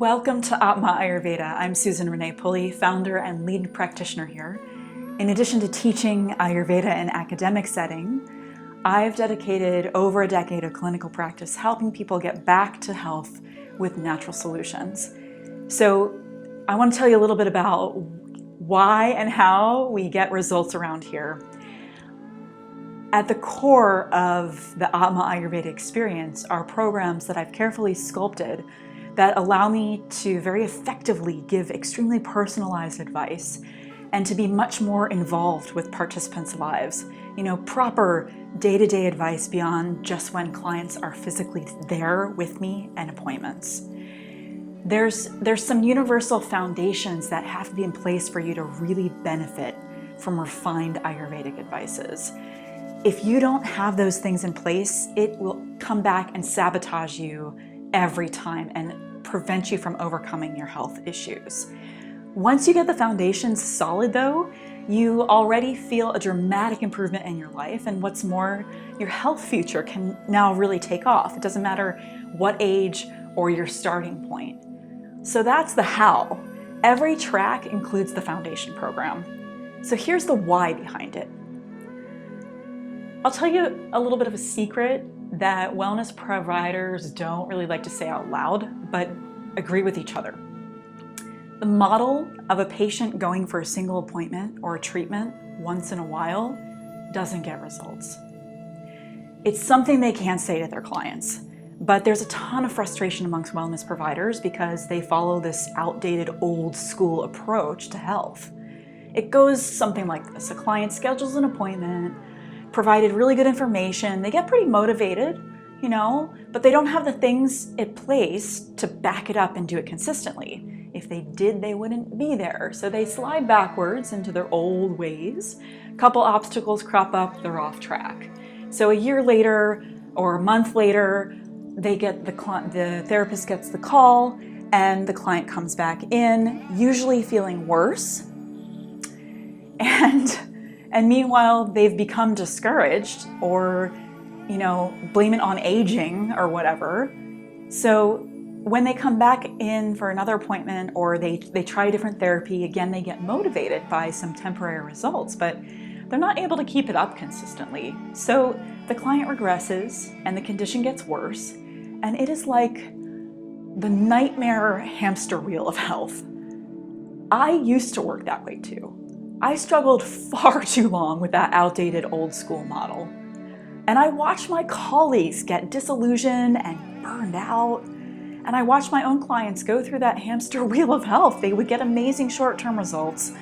Welcome to Atma Ayurveda. I'm Susan Renee Pulley, founder and lead practitioner here. In addition to teaching Ayurveda in academic setting, I've dedicated over a decade of clinical practice helping people get back to health with natural solutions. So I want to tell you a little bit about why and how we get results around here. At the core of the Atma Ayurveda experience are programs that I've carefully sculpted that allow me to very effectively give extremely personalized advice and to be much more involved with participants' lives. Proper day-to-day advice beyond just when clients are physically there with me and appointments. There's some universal foundations that have to be in place for you to really benefit from refined Ayurvedic advices. If you don't have those things in place, it will come back and sabotage you every time and prevent you from overcoming your health issues. Once you get the foundations solid though, you already feel a dramatic improvement in your life, and what's more, your health future can now really take off. It doesn't matter what age or your starting point. So that's the how. Every track includes the foundation program. So here's the why behind it. I'll tell you a little bit of a secret that wellness providers don't really like to say out loud, but agree with each other. The model of a patient going for a single appointment or a treatment once in a while doesn't get results. It's something they can't say to their clients, but there's a ton of frustration amongst wellness providers because they follow this outdated old school approach to health. It goes something like this. A client schedules an appointment, provided really good information, they get pretty motivated, but they don't have the things in place to back it up and do it consistently. If they did, they wouldn't be there. So they slide backwards into their old ways. A couple obstacles crop up, they're off track. So a year later or a month later, the therapist gets the call and the client comes back in, usually feeling worse. And meanwhile, they've become discouraged or, blame it on aging or whatever. So when they come back in for another appointment or they try a different therapy, again, they get motivated by some temporary results, but they're not able to keep it up consistently. So the client regresses and the condition gets worse. And it is like the nightmare hamster wheel of health. I used to work that way too. I struggled far too long with that outdated old school model. And I watched my colleagues get disillusioned and burned out. And I watched my own clients go through that hamster wheel of health. They would get amazing short-term results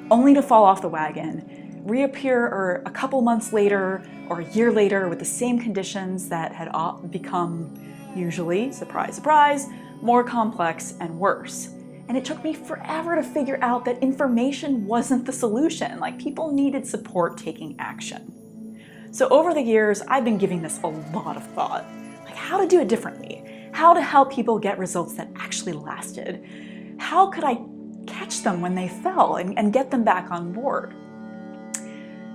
only to fall off the wagon, reappear a couple months later or a year later with the same conditions that had become usually, surprise, surprise, more complex and worse. And it took me forever to figure out that information wasn't the solution. People needed support taking action. So over the years, I've been giving this a lot of thought. How to do it differently, how to help people get results that actually lasted. How could I catch them when they fell and get them back on board?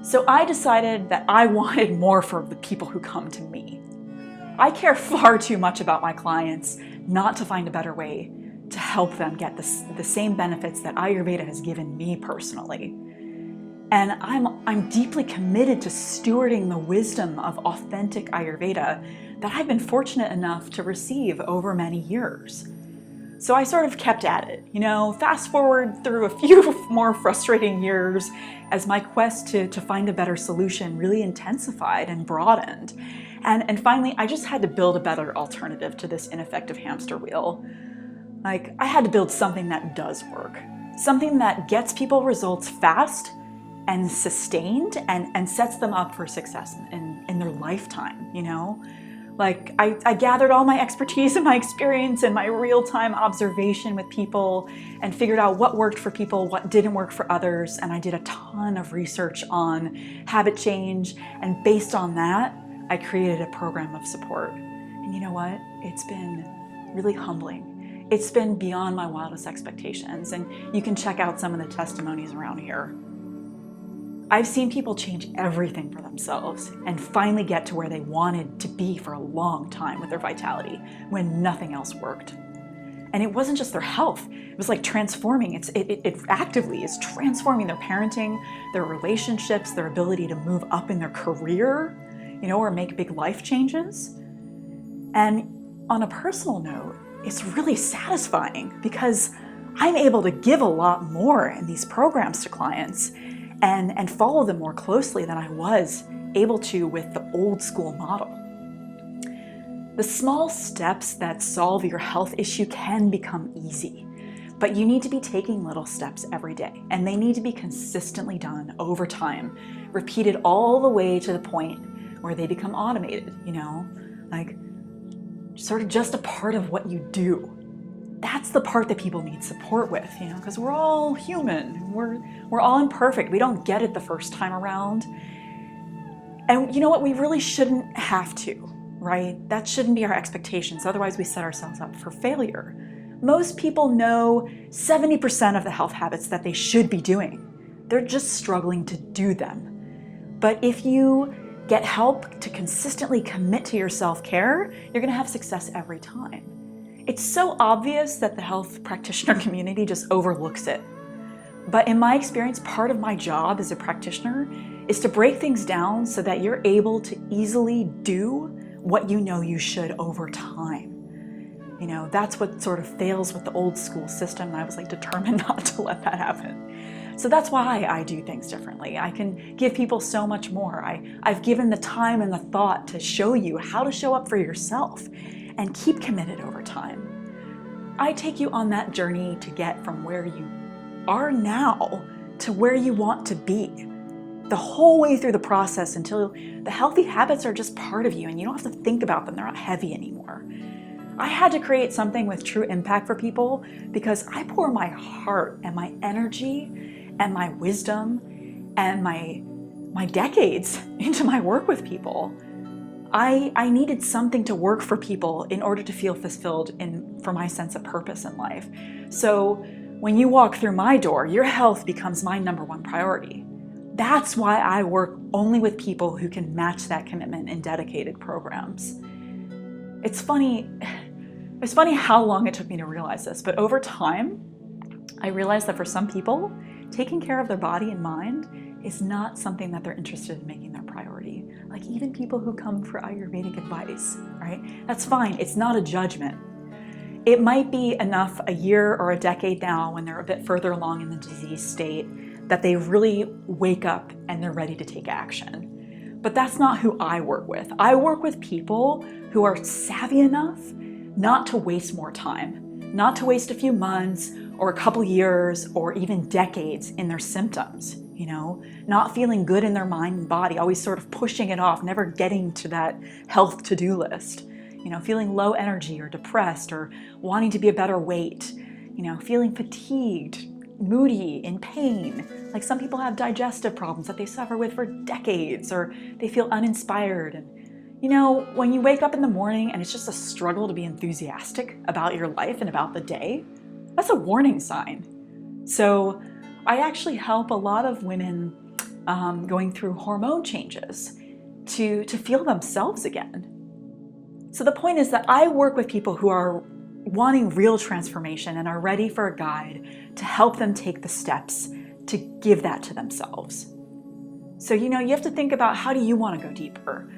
So I decided that I wanted more for the people who come to me. I care far too much about my clients not to find a better way to help them get the same benefits that Ayurveda has given me personally. And I'm deeply committed to stewarding the wisdom of authentic Ayurveda that I've been fortunate enough to receive over many years. So I sort of kept at it, fast forward through a few more frustrating years as my quest to find a better solution really intensified and broadened. And finally, I just had to build a better alternative to this ineffective hamster wheel. I had to build something that does work, something that gets people results fast and sustained and sets them up for success in their lifetime, I gathered all my expertise and my experience and my real-time observation with people and figured out what worked for people, what didn't work for others, and I did a ton of research on habit change, and based on that, I created a program of support. And you know what? It's been really humbling. It's been beyond my wildest expectations, and you can check out some of the testimonies around here. I've seen people change everything for themselves and finally get to where they wanted to be for a long time with their vitality when nothing else worked. And it wasn't just their health. It was like transforming. It actively is transforming their parenting, their relationships, their ability to move up in their career, or make big life changes. And on a personal note, it's really satisfying because I'm able to give a lot more in these programs to clients and follow them more closely than I was able to with the old school model. The small steps that solve your health issue can become easy, but you need to be taking little steps every day, and they need to be consistently done over time, repeated all the way to the point where they become automated, like sort of just a part of what you do. That's the part that people need support with, because we're all human, we're all imperfect, we don't get it the first time around. And you know what, we really shouldn't have to. Right? That shouldn't be our expectations. Otherwise, we set ourselves up for failure. Most people know 70% of the health habits that they should be doing. They're just struggling to do them. But if you get help to consistently commit to your self-care, you're going to have success every time. It's so obvious that the health practitioner community just overlooks it. But in my experience, part of my job as a practitioner is to break things down so that you're able to easily do what you should over time. That's what sort of fails with the old school system, and I was determined not to let that happen. So that's why I do things differently. I can give people so much more. I've given the time and the thought to show you how to show up for yourself and keep committed over time. I take you on that journey to get from where you are now to where you want to be, the whole way through the process until the healthy habits are just part of you and you don't have to think about them. They're not heavy anymore. I had to create something with true impact for people because I pour my heart and my energy and my wisdom and my decades into my work with people. I needed something to work for people in order to feel fulfilled for my sense of purpose in life. So when you walk through my door, your health becomes my number one priority. That's why I work only with people who can match that commitment in dedicated programs. It's funny how long it took me to realize this, but over time, I realized that for some people, taking care of their body and mind is not something that they're interested in making their priority. Like even people who come for Ayurvedic advice, right? That's fine, it's not a judgment. It might be enough a year or a decade now when they're a bit further along in the disease state that they really wake up and they're ready to take action. But that's not who I work with. I work with people who are savvy enough not to waste more time, not to waste a few months or a couple years or even decades in their symptoms, not feeling good in their mind and body, always sort of pushing it off, never getting to that health to-do list, feeling low energy or depressed or wanting to be a better weight, feeling fatigued, moody, in pain. Like some people have digestive problems that they suffer with for decades, or they feel uninspired. And when you wake up in the morning and it's just a struggle to be enthusiastic about your life and about the day, that's a warning sign. So I actually help a lot of women going through hormone changes to feel themselves again. So the point is that I work with people who are wanting real transformation and are ready for a guide to help them take the steps to give that to themselves. So, you have to think about, how do you want to go deeper?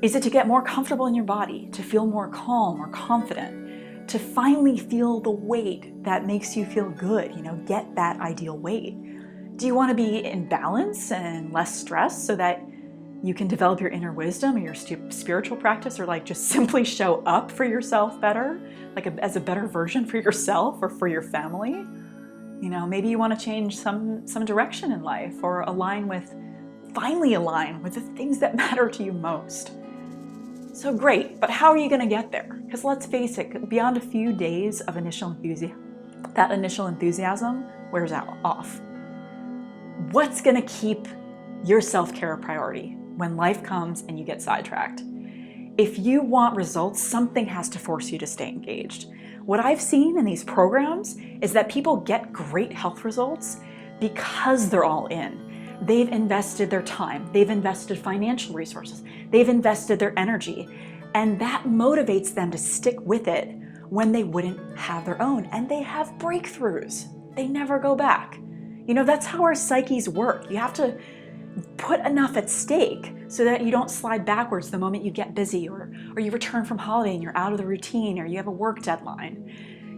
Is it to get more comfortable in your body, to feel more calm or confident, to finally feel the weight that makes you feel good, get that ideal weight? Do you want to be in balance and less stressed so that you can develop your inner wisdom or your spiritual practice, or just simply show up for yourself better, as a better version for yourself or for your family? Maybe you want to change some direction in life, or finally align with the things that matter to you most. So great, but how are you going to get there? Because let's face it, beyond a few days of initial enthusiasm wears off. What's going to keep your self-care a priority when life comes and you get sidetracked? If you want results, something has to force you to stay engaged. What I've seen in these programs is that people get great health results because they're all in. They've invested their time, they've invested financial resources, they've invested their energy, and that motivates them to stick with it when they wouldn't have their own, and they have breakthroughs. They never go back. You know, that's how our psyches work. You have to put enough at stake so that you don't slide backwards the moment you get busy, or you return from holiday and you're out of the routine, or you have a work deadline.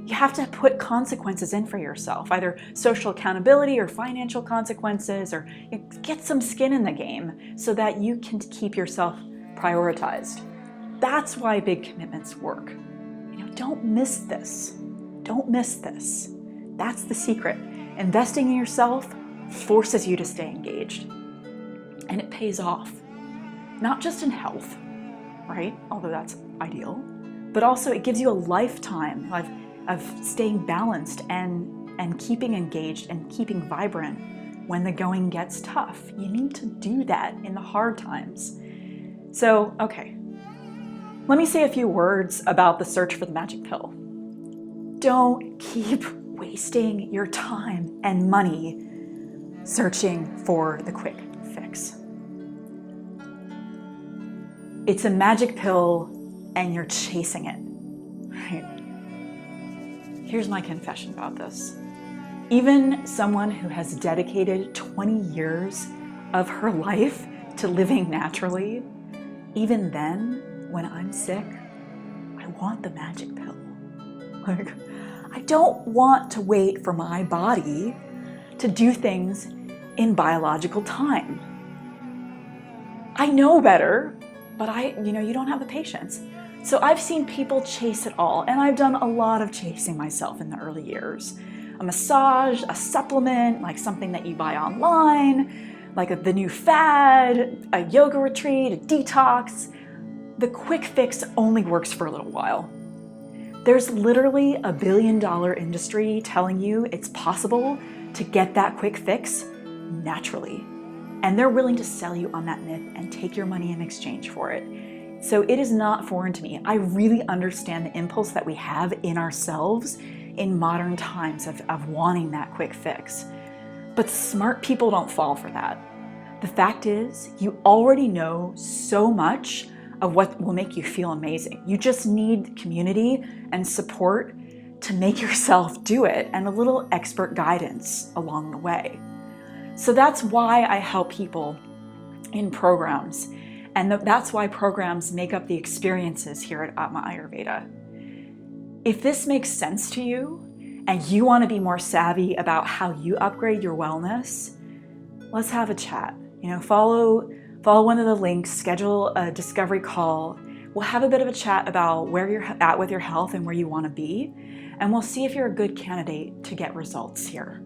You have to put consequences in for yourself, either social accountability or financial consequences, or get some skin in the game so that you can keep yourself prioritized. That's why big commitments work. You know, don't miss this. Don't miss this. That's the secret. Investing in yourself forces you to stay engaged. And it pays off. Not just in health, right? Although that's ideal, but also it gives you a lifetime of staying balanced and keeping engaged and keeping vibrant when the going gets tough. You need to do that in the hard times. So, okay, let me say a few words about the search for the magic pill. Don't keep wasting your time and money searching for the quick fix. It's a magic pill and you're chasing it, right? Here's my confession about this. Even someone who has dedicated 20 years of her life to living naturally, even then, when I'm sick, I want the magic pill. Like, I don't want to wait for my body to do things in biological time. I know better, but you don't have the patience. So I've seen people chase it all, and I've done a lot of chasing myself in the early years. A massage, a supplement, like something that you buy online, like the new fad, a yoga retreat, a detox. The quick fix only works for a little while. There's literally a $1 billion industry telling you it's possible to get that quick fix naturally. And they're willing to sell you on that myth and take your money in exchange for it. So it is not foreign to me. I really understand the impulse that we have in ourselves in modern times of wanting that quick fix. But smart people don't fall for that. The fact is, you already know so much of what will make you feel amazing. You just need community and support to make yourself do it, and a little expert guidance along the way. So that's why I help people in programs. And that's why programs make up the experiences here at Atma Ayurveda. If this makes sense to you and you want to be more savvy about how you upgrade your wellness, let's have a chat. Follow one of the links, schedule a discovery call. We'll have a bit of a chat about where you're at with your health and where you want to be, and we'll see if you're a good candidate to get results here.